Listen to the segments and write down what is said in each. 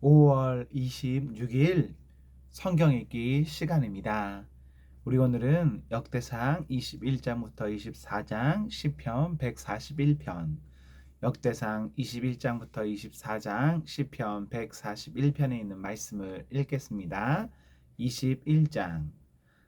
5월 26일 성경 읽기 시간입니다. 우리 오늘은 역대상 21장부터 24장, 시편 141편, 역대상 21장부터 24장, 시편 141편에 있는 말씀을 읽겠습니다. 21장.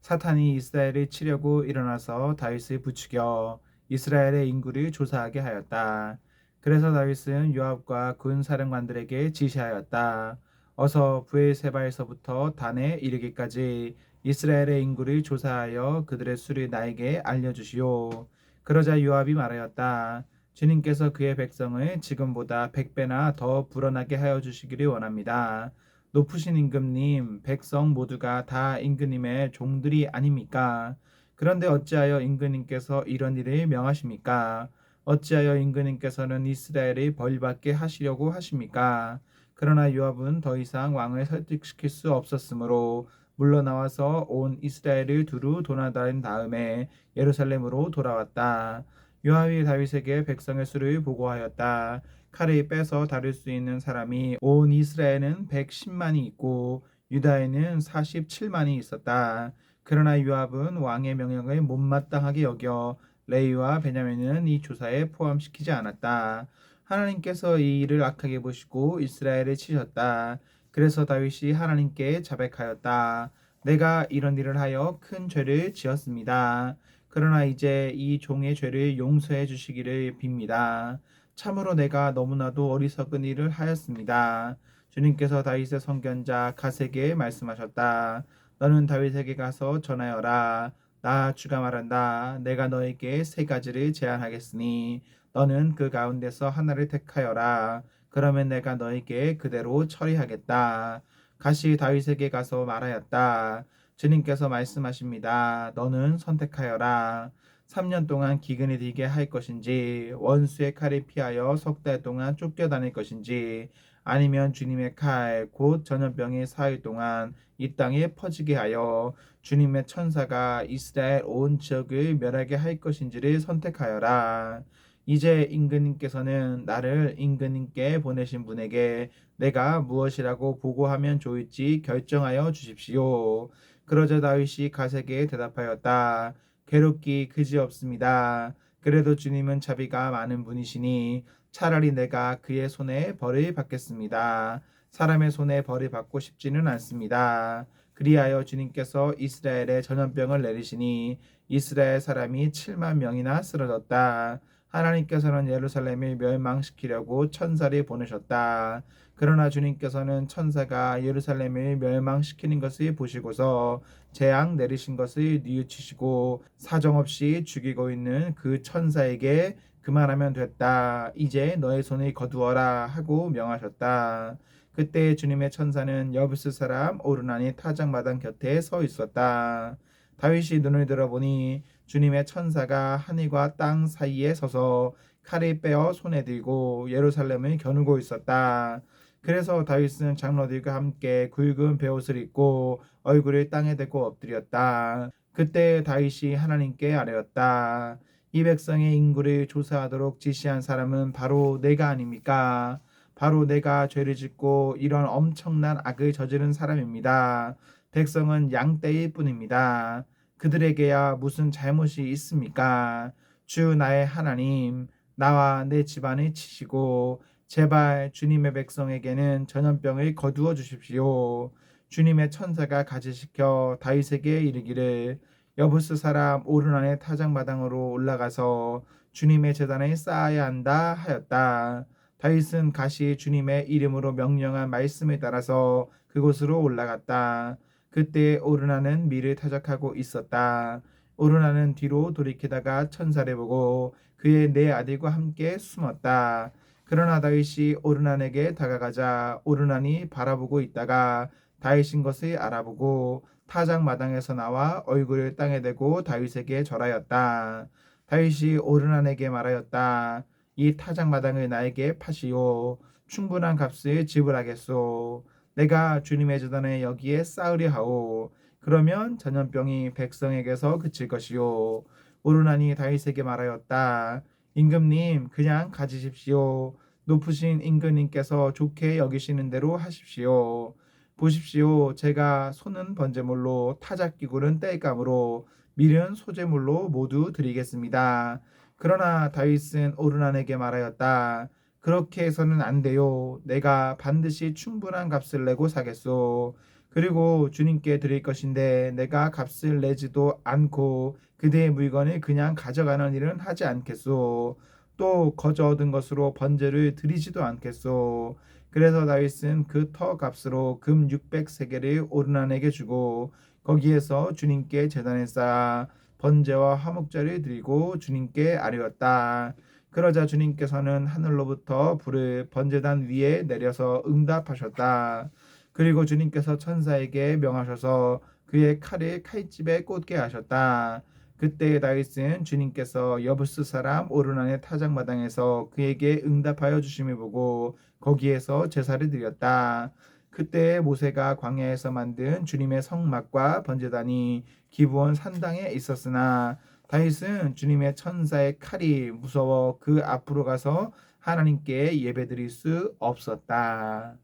사탄이 이스라엘을 치려고 일어나서 다윗을 부추겨 이스라엘의 인구를 조사하게 하였다. 그래서 다윗은 요압과 군 사령관들에게 지시하였다. 어서 브엘세바에서부터 단에 이르기까지 이스라엘의 인구를 조사하여 그들의 수를 나에게 알려주시오. 그러자 요압이 말하였다. 주님께서 그의 백성을 지금보다 100배나 더 불어나게 하여 주시기를 원합니다. 높으신 임금님, 백성 모두가 다 임금님의 종들이 아닙니까? 그런데 어찌하여 임금님께서 이런 일을 명하십니까? 어찌하여 임금님께서는 이스라엘을 벌받게 하시려고 하십니까? 그러나 요압은 더 이상 왕을 설득시킬 수 없었으므로 물러나와서 온 이스라엘을 두루 도나다닌 다음에 예루살렘으로 돌아왔다. 요압이 다윗에게 백성의 수를 보고하였다. 칼을 빼서 다룰 수 있는 사람이 온 이스라엘은 110만이 있고 유다에는 47만이 있었다. 그러나 요압은 왕의 명령을 못마땅하게 여겨 레위와 베냐민은 이 조사에 포함시키지 않았다. 하나님께서 이 일을 악하게 보시고 이스라엘을 치셨다. 그래서 다윗이 하나님께 자백하였다. 내가 이런 일을 하여 큰 죄를 지었습니다. 그러나 이제 이 종의 죄를 용서해 주시기를 빕니다. 참으로 내가 너무나도 어리석은 일을 하였습니다. 주님께서 다윗의 선견자 갓에게 말씀하셨다. 너는 다윗에게 가서 전하여라. 나 주가 말한다. 내가 너에게 세 가지를 제안하겠으니 너는 그 가운데서 하나를 택하여라. 그러면 내가 너에게 그대로 처리하겠다. 갓이 다윗에게 가서 말하였다. 주님께서 말씀하십니다. 너는 선택하여라. 3년 동안 기근이 들게 할 것인지 원수의 칼을 피하여 석 달 동안 쫓겨다닐 것인지 아니면 주님의 칼 곧 전염병이 4일 동안 이 땅에 퍼지게 하여 주님의 천사가 이스라엘 온 지역을 멸하게 할 것인지를 선택하여라. 이제 임금님께서는 나를 임금님께 보내신 분에게 내가 무엇이라고 보고하면 좋을지 결정하여 주십시오. 그러자 다윗이 갓에게 대답하였다. 괴롭기 그지없습니다. 그래도 주님은 자비가 많은 분이시니 차라리 내가 그의 손에 벌을 받겠습니다. 사람의 손에 벌을 받고 싶지는 않습니다. 그리하여 주님께서 이스라엘에 전염병을 내리시니 이스라엘 사람이 7만 명이나 쓰러졌다. 하나님께서는 예루살렘을 멸망시키려고 천사를 보내셨다. 그러나 주님께서는 천사가 예루살렘을 멸망시키는 것을 보시고서 재앙 내리신 것을 뉘우치시고 사정없이 죽이고 있는 그 천사에게 그만하면 됐다. 이제 너의 손을 거두어라 하고 명하셨다. 그때 주님의 천사는 여부스 사람 오르나니 타작마당 곁에 서 있었다. 다윗이 눈을 들어보니 주님의 천사가 하늘과 땅 사이에 서서 칼을 빼어 손에 들고 예루살렘을 겨누고 있었다. 그래서 다윗은 장로들과 함께 굵은 베옷을 입고 얼굴을 땅에 대고 엎드렸다. 그때 다윗이 하나님께 아뢰었다. 이 백성의 인구를 조사하도록 지시한 사람은 바로 내가 아닙니까? 바로 내가 죄를 짓고 이런 엄청난 악을 저지른 사람입니다. 백성은 양떼일 뿐입니다. 그들에게야 무슨 잘못이 있습니까? 주 나의 하나님, 나와 내 집안을 치시고 제발 주님의 백성에게는 전염병을 거두어 주십시오. 주님의 천사가 가지시켜 다윗에게 이르기를 여부스 사람 오르난의 타작마당으로 올라가서 주님의 제단에 쌓아야 한다 하였다. 다윗은 갓이 주님의 이름으로 명령한 말씀에 따라서 그곳으로 올라갔다. 그때 오르나는 밀을 타작하고 있었다. 오르나는 뒤로 돌이키다가 천사를 보고 그의 네 아들과 함께 숨었다. 그러나 다윗이 오르난에게 다가가자 오르난이 바라보고 있다가 다윗인 것을 알아보고 타작 마당에서 나와 얼굴을 땅에 대고 다윗에게 절하였다. 다윗이 오르난에게 말하였다. 이 타작 마당을 나에게 파시오. 충분한 값을 지불하겠소. 내가 주님의 제단에 여기에 쌓으려 하오. 그러면 전염병이 백성에게서 그칠 것이요. 오르나니 다윗에게 말하였다. 임금님 그냥 가지십시오. 높으신 임금님께서 좋게 여기시는 대로 하십시오. 보십시오. 제가 소는 번제물로 타작기구는 땔감으로 밀은 소제물로 모두 드리겠습니다. 그러나 다윗은 오르난에게 말하였다. 그렇게 해서는 안 돼요. 내가 반드시 충분한 값을 내고 사겠소. 그리고 주님께 드릴 것인데 내가 값을 내지도 않고 그대의 물건을 그냥 가져가는 일은 하지 않겠소. 또 거저 얻은 것으로 번제를 드리지도 않겠소. 그래서 다윗은 그 터 값으로 금 600세겔을 오르난에게 주고 거기에서 주님께 제단에 쌓아 번제와 화목제를 드리고 주님께 아뢰었다. 그러자 주님께서는 하늘로부터 불을 번제단 위에 내려서 응답하셨다. 그리고 주님께서 천사에게 명하셔서 그의 칼을 칼집에 꽂게 하셨다. 그때 다윗은 주님께서 여부스 사람 오르난의 타작마당에서 그에게 응답하여 주심을 보고 거기에서 제사를 드렸다. 그때 모세가 광야에서 만든 주님의 성막과 번제단이 기브온 산당에 있었으나 다윗은 주님의 천사의 칼이 무서워 그 앞으로 가서 하나님께 예배드릴 수 없었다.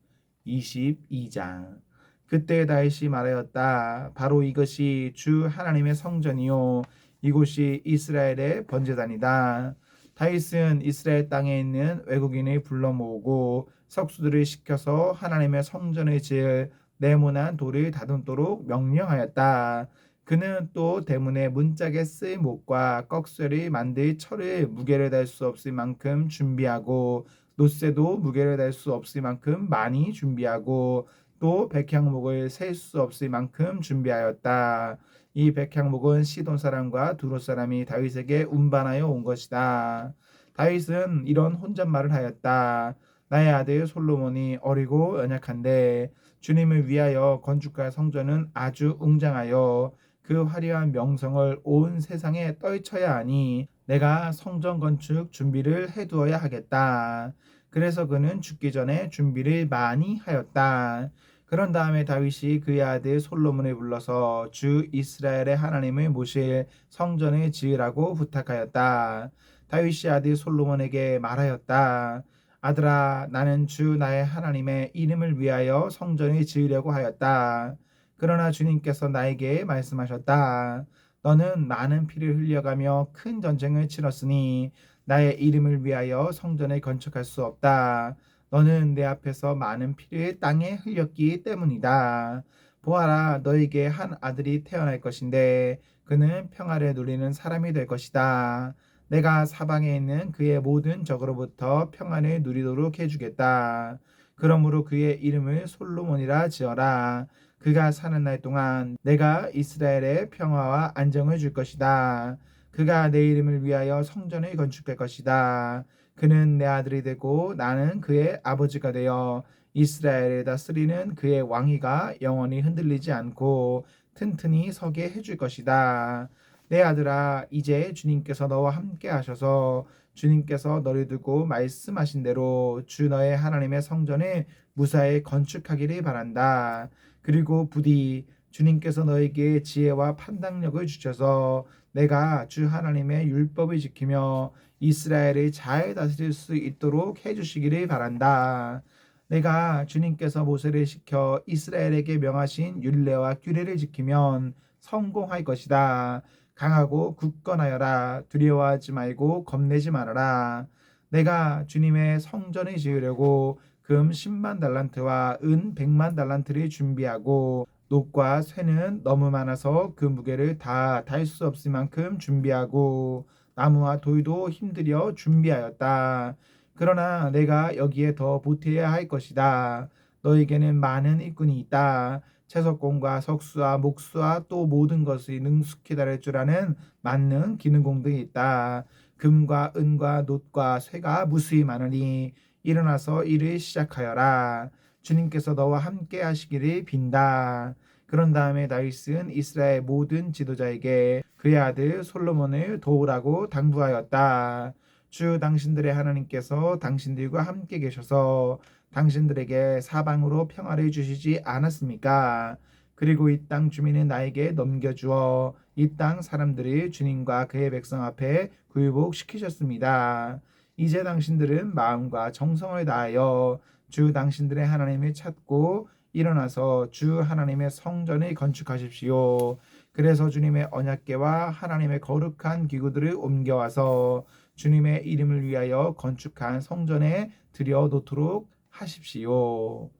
22장. 그때 다윗이 말하였다. 바로 이것이 주 하나님의 성전이요 이곳이 이스라엘의 번제단이다. 다윗은 이스라엘 땅에 있는 외국인을 불러 모으고 석수들을 시켜서 하나님의 성전을 지을 네모난 돌을 다듬도록 명령하였다. 그는 또 대문에 문짝에 쓸 못과 꺽쇠를 만들 철을 무게를 달 수 없을 만큼 준비하고 놋새도 무게를 달 수 없을 만큼 많이 준비하고 또 백향목을 셀 수 없을 만큼 준비하였다. 이 백향목은 시돈 사람과 두롯 사람이 다윗에게 운반하여 온 것이다. 다윗은 이런 혼잣말을 하였다. 나의 아들 솔로몬이 어리고 연약한데 주님을 위하여 건축할 성전은 아주 웅장하여 그 화려한 명성을 온 세상에 떨쳐야 하니 내가 성전 건축 준비를 해두어야 하겠다. 그래서 그는 죽기 전에 준비를 많이 하였다. 그런 다음에 다윗이 그의 아들 솔로몬을 불러서 주 이스라엘의 하나님을 모실 성전을 지으라고 부탁하였다. 다윗이 아들 솔로몬에게 말하였다. 아들아, 나는 주 나의 하나님의 이름을 위하여 성전을 지으려고 하였다. 그러나 주님께서 나에게 말씀하셨다. 너는 많은 피를 흘려가며 큰 전쟁을 치렀으니 나의 이름을 위하여 성전을 건축할 수 없다. 너는 내 앞에서 많은 피를 땅에 흘렸기 때문이다. 보아라, 너에게 한 아들이 태어날 것인데 그는 평화를 누리는 사람이 될 것이다. 내가 사방에 있는 그의 모든 적으로부터 평안을 누리도록 해주겠다. 그러므로 그의 이름을 솔로몬이라 지어라. 그가 사는 날 동안 내가 이스라엘에 평화와 안정을 줄 것이다. 그가 내 이름을 위하여 성전을 건축할 것이다. 그는 내 아들이 되고 나는 그의 아버지가 되어 이스라엘을 다스리는 그의 왕위가 영원히 흔들리지 않고 튼튼히 서게 해줄 것이다. 내 아들아, 이제 주님께서 너와 함께 하셔서 주님께서 너를 두고 말씀하신 대로 주 너의 하나님의 성전을 무사히 건축하기를 바란다. 그리고 부디 주님께서 너에게 지혜와 판단력을 주셔서 내가 주 하나님의 율법을 지키며 이스라엘을 잘 다스릴 수 있도록 해주시기를 바란다. 내가 주님께서 모세를 시켜 이스라엘에게 명하신 율례와 규례를 지키면 성공할 것이다. 강하고 굳건하여라. 두려워하지 말고 겁내지 말아라. 내가 주님의 성전을 지으려고 금 10만 달란트와 은 100만 달란트를 준비하고 놋과 쇠는 너무 많아서 그 무게를 다 달 수 없을 만큼 준비하고 나무와 돌도 힘들여 준비하였다. 그러나 내가 여기에 더 보태야 할 것이다. 너에게는 많은 일꾼이 있다. 채석공과 석수와 목수와 또 모든 것을 능숙히 다룰 줄 아는 만능 기능공들이 있다. 금과 은과 놋과 쇠가 무수히 많으니 일어나서 일을 시작하여라. 주님께서 너와 함께 하시기를 빈다. 그런 다음에 다윗은 이스라엘 모든 지도자에게 그의 아들 솔로몬을 도우라고 당부하였다. 주 당신들의 하나님께서 당신들과 함께 계셔서 당신들에게 사방으로 평화를 주시지 않았습니까? 그리고 이 땅 주민은 나에게 넘겨주어 이 땅 사람들이 주님과 그의 백성 앞에 굴복시키셨습니다. 이제 당신들은 마음과 정성을 다하여 주 당신들의 하나님을 찾고 일어나서 주 하나님의 성전을 건축하십시오. 그래서 주님의 언약궤와 하나님의 거룩한 기구들을 옮겨와서 주님의 이름을 위하여 건축한 성전에 들여놓도록 하십시오.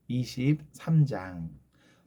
23장.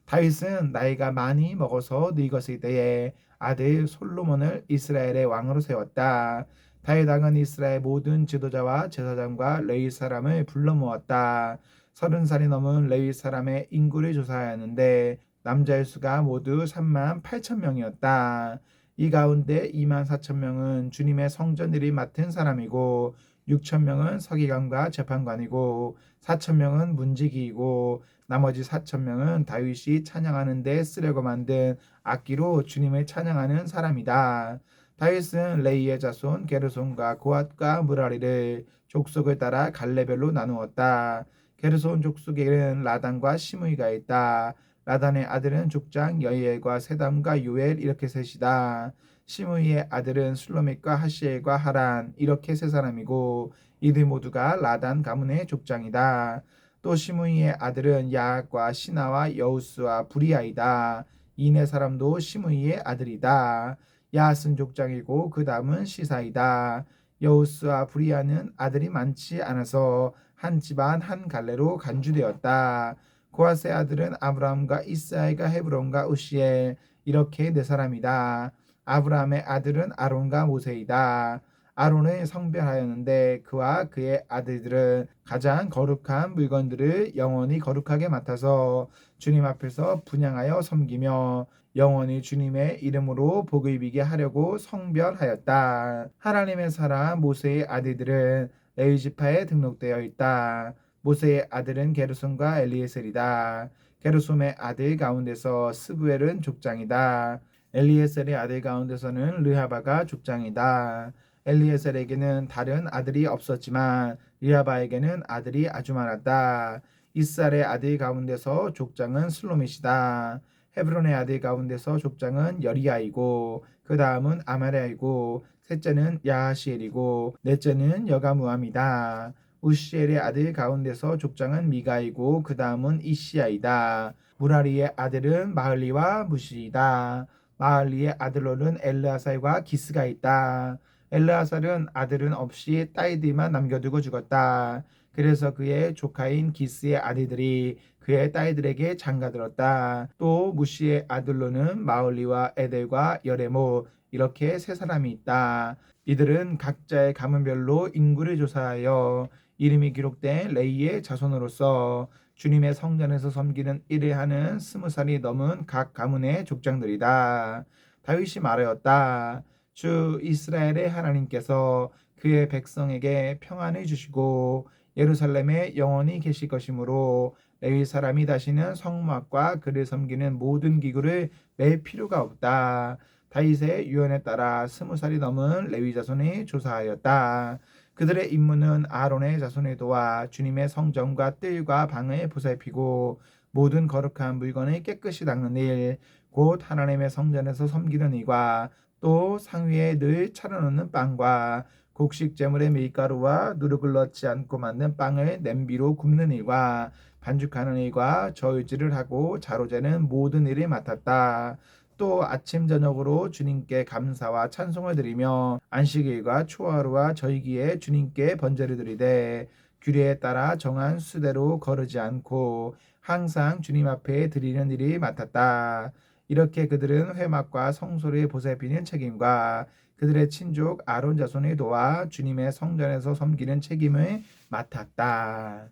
다윗은 나이가 많이 먹어서 늙었을 때에 아들 솔로몬을 이스라엘의 왕으로 세웠다. 다윗 왕은 이스라엘 모든 지도자와 제사장과 레위 사람을 불러 모았다. 30살이 넘은 레위 사람의 인구를 조사하였는데 남자의 수가 모두 3만 8천 명이었다. 이 가운데 2만 4천 명은 주님의 성전 일을 맡은 사람이고 6천 명은 서기관과 재판관이고 4천 명은 문지기이고 나머지 4천 명은 다윗이 찬양하는 데 쓰려고 만든 악기로 주님을 찬양하는 사람이다. 다윗은 레이의 자손 게르손과 고앗과 무라리를 족속을 따라 갈래별로 나누었다. 게르손 족속에는 라단과 시므이가 있다. 라단의 아들은 족장 여이엘과 세담과 요엘 이렇게 셋이다. 시므이의 아들은 술로밋과 하시엘과 하란 이렇게 세 사람이고 이들 모두가 라단 가문의 족장이다. 또 시므이의 아들은 야악과 시나와 여우스와 부리아이다. 이 네 사람도 시므이의 아들이다. 야앗은 족장이고 그 다음은 시사이다. 여우스와 부리아는 아들이 많지 않아서 한 집안 한 갈래로 간주되었다. 고앗의 아들은 아브라함과 이스하엘과 헤브론과 우시엘 이렇게 네 사람이다. 아브라함의 아들은 아론과 모세이다. 아론을 성별하였는데 그와 그의 아들들은 가장 거룩한 물건들을 영원히 거룩하게 맡아서 주님 앞에서 분향하여 섬기며 영원히 주님의 이름으로 복을 비게 하려고 성별하였다. 하나님의 사람 모세의 아들들은 레위 지파에 등록되어 있다. 모세의 아들은 게르손과 엘리에셀이다. 게르솜의 아들 가운데서 스부엘은 족장이다. 엘리에셀의 아들 가운데서는 르하바가 족장이다. 엘리에셀에게는 다른 아들이 없었지만 르하바에게는 아들이 아주 많았다. 이스라엘의 아들 가운데서 족장은 슬로밋이다. 헤브론의 아들 가운데서 족장은 여리야이고 그 다음은 아마랴이고 셋째는 야하시엘이고 넷째는 여가무함이다. 우시엘의 아들 가운데서 족장은 미가이고 그 다음은 이시야이다. 무라리의 아들은 마흘리와 무시이다. 마흘리의 아들로는 엘르아살과 기스가 있다. 엘르아살은 아들은 없이 딸들만 남겨두고 죽었다. 그래서 그의 조카인 기스의 아들들이 그의 딸들에게 장가들었다. 또 무시의 아들로는 마흘리와 에델과 여레모 이렇게 세 사람이 있다. 이들은 각자의 가문별로 인구를 조사하여 이름이 기록된 레이의 자손으로서 주님의 성전에서 섬기는 일을 하는 20살이 넘은 각 가문의 족장들이다. 다윗이 말하였다. 주 이스라엘의 하나님께서 그의 백성에게 평안을 주시고 예루살렘에 영원히 계실 것이므로 레위 사람이 다시는 성막과 그를 섬기는 모든 기구를 맬 필요가 없다. 다윗의 유언에 따라 20살이 넘은 레위 자손이 조사하였다. 그들의 임무는 아론의 자손을 도와 주님의 성전과 뜰과 방을 보살피고 모든 거룩한 물건을 깨끗이 닦는 일, 곧 하나님의 성전에서 섬기는 일과 또 상위에 늘 차려놓는 빵과 곡식 제물의 밀가루와 누룩을 넣지 않고 만든 빵을 냄비로 굽는 일과 반죽하는 일과 저울질을 하고 자로재는 모든 일을 맡았다. 또 아침 저녁으로 주님께 감사와 찬송을 드리며 안식일과 초하루와 절기에 주님께 번제를 드리되 규례에 따라 정한 수대로 거르지 않고 항상 주님 앞에 드리는 일이 맡았다. 이렇게 그들은 회막과 성소를 보살피는 책임과 그들의 친족 아론 자손을 도와 주님의 성전에서 섬기는 책임을 맡았다.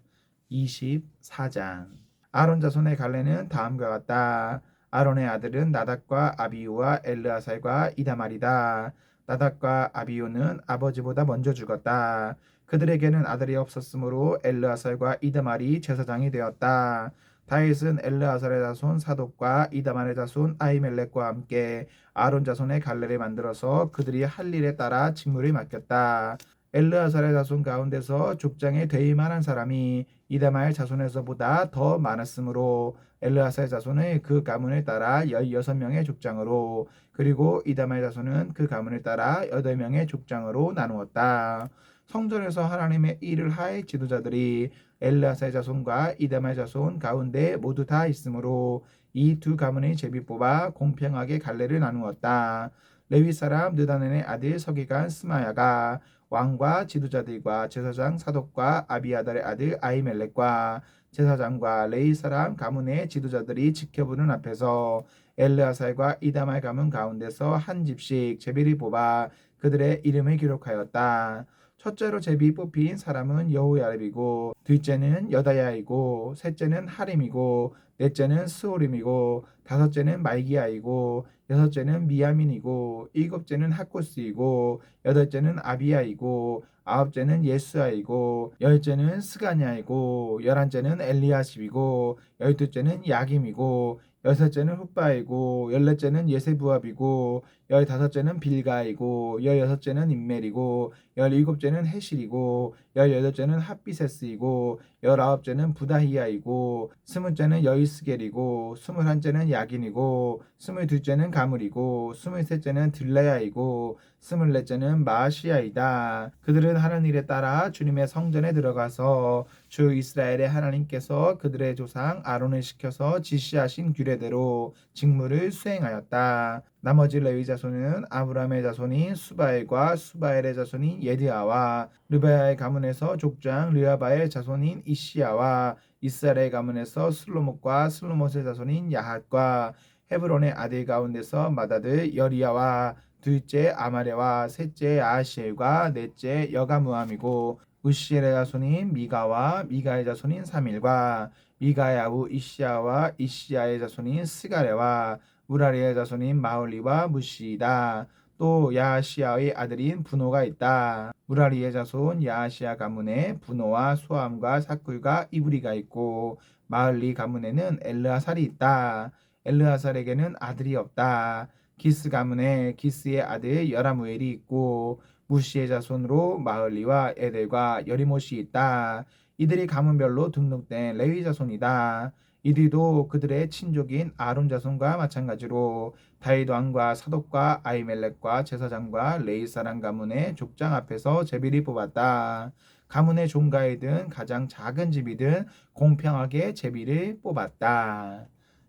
24장. 아론 자손의 갈래는 다음과 같다. 아론의 아들은 나답과 아비우와 엘르아살과 이다말이다. 나답과 아비우는 아버지보다 먼저 죽었다. 그들에게는 아들이 없었으므로 엘르아살과 이다말이 제사장이 되었다. 다윗은 엘르아살의 자손 사독과 이다말의 자손 아히멜렉과 함께 아론 자손의 갈래를 만들어서 그들이 할 일에 따라 직무를 맡겼다. 엘르아살의 자손 가운데서 족장에 되일 만한 사람이 이다말 자손에서보다 더 많았으므로 엘르아살 자손은 그 가문을 따라 16명의 족장으로 그리고 이다말 자손은 그 가문을 따라 8명의 족장으로 나누었다. 성전에서 하나님의 일을 할 지도자들이 엘르아사의 자손과 이다마의 자손 가운데 모두 다 있으므로 이 두 가문의 제비 뽑아 공평하게 갈래를 나누었다. 레위 사람 느다넬의 아들 서기관 스마야가 왕과 지도자들과 제사장 사독과 아비아달의 아들 아히멜렉과 제사장과 레위 사람 가문의 지도자들이 지켜보는 앞에서 엘르아살과 이다말 가문 가운데서 한 집씩 제비를 뽑아 그들의 이름을 기록하였다. 첫째로 제비 뽑힌 사람은 여호야립이고 둘째는 여다야이고 셋째는 하림이고 넷째는 스오림이고 다섯째는 말기야이고 여섯째는 미야민이고 일곱째는 학고스이고 여덟째는 아비야이고 아홉째는 예수아이고 열째는 스가냐이고 열한째는 엘리야십이고 열둘째는 야김이고 여섯째는 훗바이고 열넷째는 예세부압이고 열다섯째는 빌가이고 열여섯째는 임멜이고 열일곱째는 헤실이고 열여덟째는 핫비세스이고 열아홉째는 부다히야이고 스물째는 여이스겔이고 스물한째는 야긴이고 스물둘째는 가물이고 스물셋째는 들레야이고 스물넷째는 마아시야이다. 그들은 하는 일에 따라 주님의 성전에 들어가서 주 이스라엘의 하나님께서 그들의 조상 아론을 시켜서 지시하신 규례대로 직무를 수행하였다. 나머지 레위 자손은 아브라함의 자손인 수바엘과 수바엘의 자손인 예드아와 르베아의 가문에서 족장 르아바의 자손인 이시야와 이스라엘의 가문에서 슬로못과 슬로못의 자손인 야핫과 헤브론의 아들 가운데서 맏아들 여리야와 둘째 아마레와 셋째 아시엘과 넷째 여가무함이고 우시엘의 자손인 미가와 미가의 자손인 사밀과 미가의 아우 이시야와 이시야의 자손인 스가레와 무라리의 자손인 마올리와 무시이다. 또 야하시야의 아들인 분호가 있다. 무라리의 자손 야하시야 가문에 분호와 소함과 사꿀과 이브리가 있고 마을리 가문에는 엘르아살이 있다. 엘르아살에게는 아들이 없다. 기스 가문에 기스의 아들 여라무엘이 있고 무시의 자손으로 마을리와 에델과 여리못이 있다. 이들이 가문별로 등록된 레위 자손이다. 이들도 그들의 친족인 아론 자손과 마찬가지로 다윗 왕과 사독과 아히멜렉과 제사장과 레위 사람 가문의 족장 앞에서 제비를 뽑았다. 가문의 종가이든 가장 작은 집이든 공평하게 제비를 뽑았다.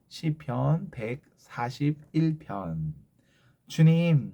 시편 141편. 주님,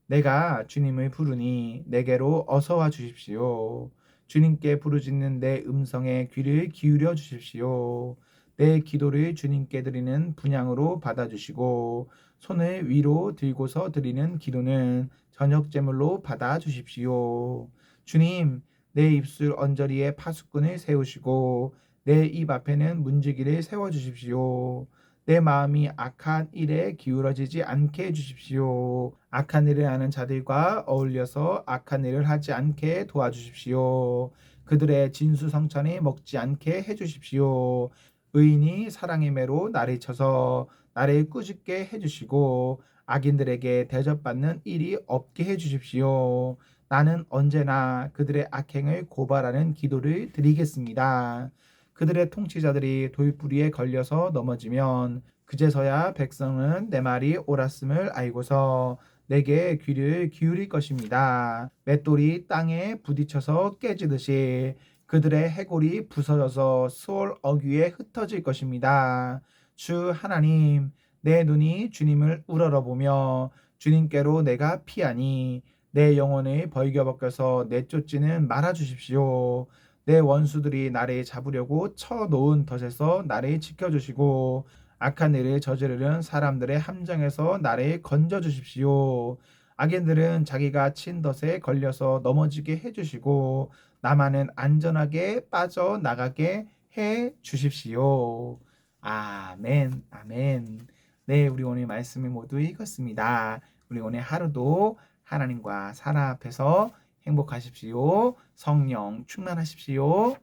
내가 주님을 부르니 내게로 어서 와 주십시오. 주님께 부르짖는 내 음성에 귀를 기울여 주십시오. 내 기도를 주님께 드리는 분향으로 받아주시고 손을 위로 들고서 드리는 기도는 저녁 제물로 받아주십시오. 주님, 내 입술 언저리에 파수꾼을 세우시고 내 입 앞에는 문지기를 세워주십시오. 내 마음이 악한 일에 기울어지지 않게 해주십시오. 악한 일을 하는 자들과 어울려서 악한 일을 하지 않게 도와주십시오. 그들의 진수성찬이 먹지 않게 해주십시오. 의인이 사랑의 매로 나를 쳐서 나를 꾸짖게 해주시고 악인들에게 대접받는 일이 없게 해주십시오. 나는 언제나 그들의 악행을 고발하는 기도를 드리겠습니다. 그들의 통치자들이 돌부리에 걸려서 넘어지면 그제서야 백성은 내 말이 옳았음을 알고서 내게 귀를 기울일 것입니다. 맷돌이 땅에 부딪혀서 깨지듯이 그들의 해골이 부서져서 수월 어귀에 흩어질 것입니다. 주 하나님, 내 눈이 주님을 우러러보며 주님께로 내가 피하니 내 영혼을 벌겨벗겨서 내쫓지는 말아주십시오. 내 원수들이 나를 잡으려고 쳐놓은 덫에서 나를 지켜주시고 악한 일을 저지르는 사람들의 함정에서 나를 건져주십시오. 악인들은 자기가 친 덫에 걸려서 넘어지게 해주시고 나만은 안전하게 빠져나가게 해주십시오. 아멘, 아멘. 네, 우리 오늘 말씀을 모두 읽었습니다. 우리 오늘 하루도 하나님과 사랑 앞에서 행복하십시오. 성령 충만하십시오.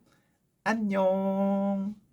안녕.